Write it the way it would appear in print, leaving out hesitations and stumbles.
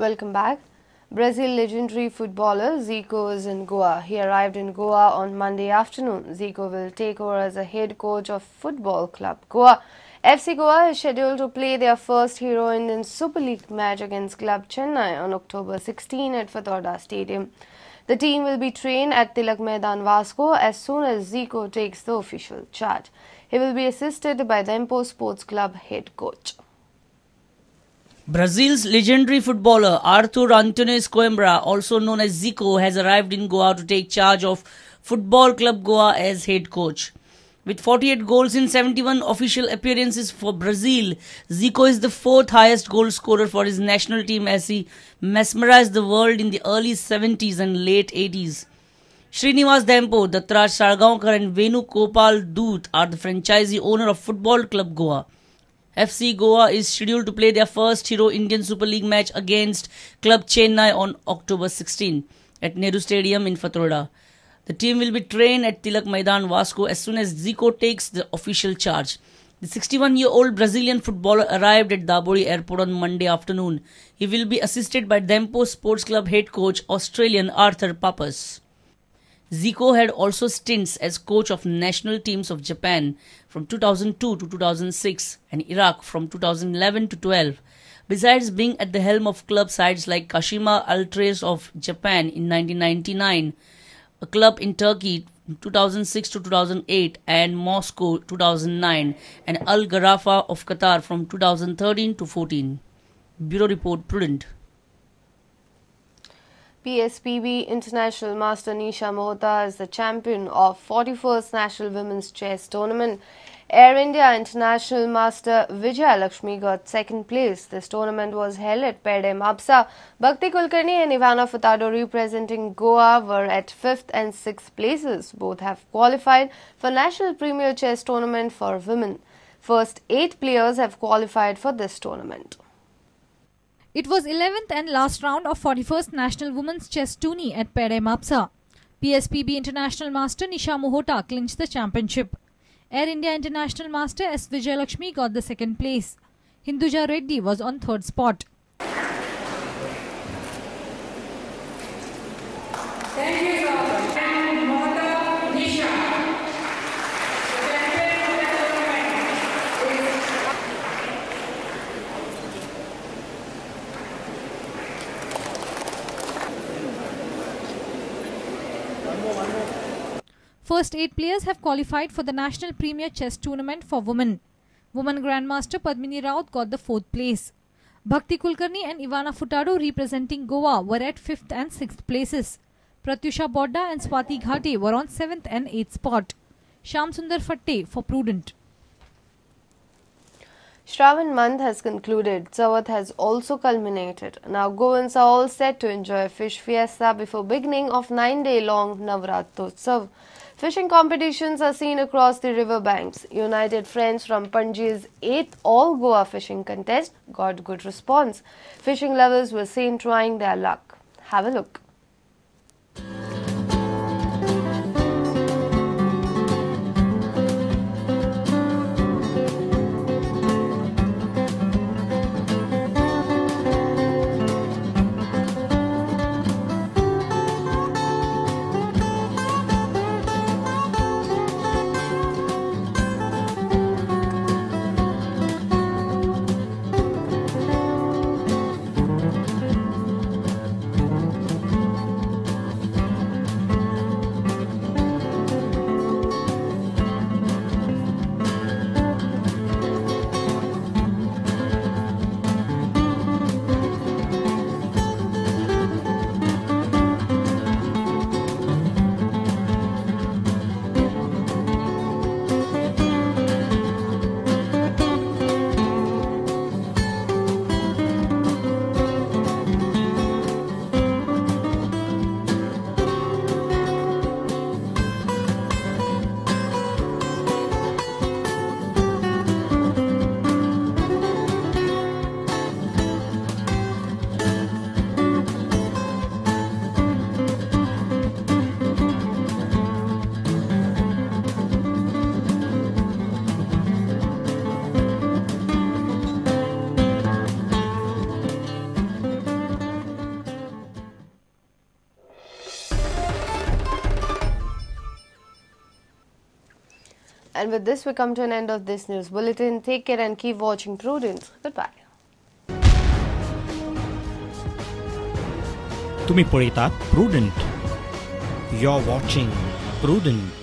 Welcome back. Brazil legendary footballer Zico is in Goa. He arrived in Goa on Monday afternoon. Zico will take over as a head coach of football club Goa. FC Goa is scheduled to play their first Hero Indian Super League match against Club Chennai on October 16 at Fatorda Stadium. The team will be trained at Tilak Maidan Vasco as soon as Zico takes the official charge. He will be assisted by Dempo Sports Club head coach. Brazil's legendary footballer Arthur Antunes Coimbra, also known as Zico, has arrived in Goa to take charge of Football Club Goa as head coach. With 48 goals in 71 official appearances for Brazil, Zico is the fourth highest goal scorer for his national team as he mesmerized the world in the early 70s and late 80s. Srinivas Dempo, Dattraj Sargaonkar and Venu Gopal Doot are the franchisee owner of Football Club Goa. FC Goa is scheduled to play their first Hero Indian Super League match against Club Chennai on October 16 at Nehru Stadium in Fatorda. The team will be trained at Tilak Maidan Vasco as soon as Zico takes the official charge. The 61-year-old Brazilian footballer arrived at Daboli Airport on Monday afternoon. He will be assisted by Dempo Sports Club head coach Australian Arthur Papas. Zico had also stints as coach of national teams of Japan from 2002 to 2006 and Iraq from 2011 to 12. Besides being at the helm of club sides like Kashima Altres of Japan in 1999, a club in Turkey 2006 to 2008 and Moscow 2009, and Al Gharafa of Qatar from 2013 to 14. Bureau Report, Prudent. PSPB International Master Nisha Mohoto is the champion of 41st National Women's Chess Tournament. Air India International Master Vijayalakshmi got second place. This tournament was held at Pede Mapsa. Bhakti Kulkarni and Ivana Furtado representing Goa were at 5th and 6th places. Both have qualified for National Premier Chess Tournament for women. First 8 players have qualified for this tournament. It was 11th and last round of 41st National Women's Chess Tourney at Pede Mapsa. PSPB International Master Nisha Mohoto clinched the championship. Air India International Master S. Vijayalakshmi got the second place. Hinduja Reddy was on third spot. Thank you, sir. And Mohoto Nisha. First 8 players have qualified for the National Premier Chess Tournament for women. Woman Grandmaster Padmini Raut got the 4th place. Bhakti Kulkarni and Ivana Furtado representing Goa were at 5th and 6th places. Pratyusha Bodda and Swati Ghate were on 7th and 8th spot. Shyam Sundar Fatte for Prudent. Shravan month has concluded. Chavath has also culminated. Now Goans are all set to enjoy fish fiesta before beginning of 9-day-long Navaratotsav. Fishing competitions are seen across the river banks. United Friends from Panji's 8th All Goa Fishing Contest got good response. Fishing lovers were seen trying their luck. Have a look. And with this, we come to an end of this news bulletin. Take care and keep watching Prudent. Goodbye. तुम्ही पळयतात Prudent. You're watching Prudent.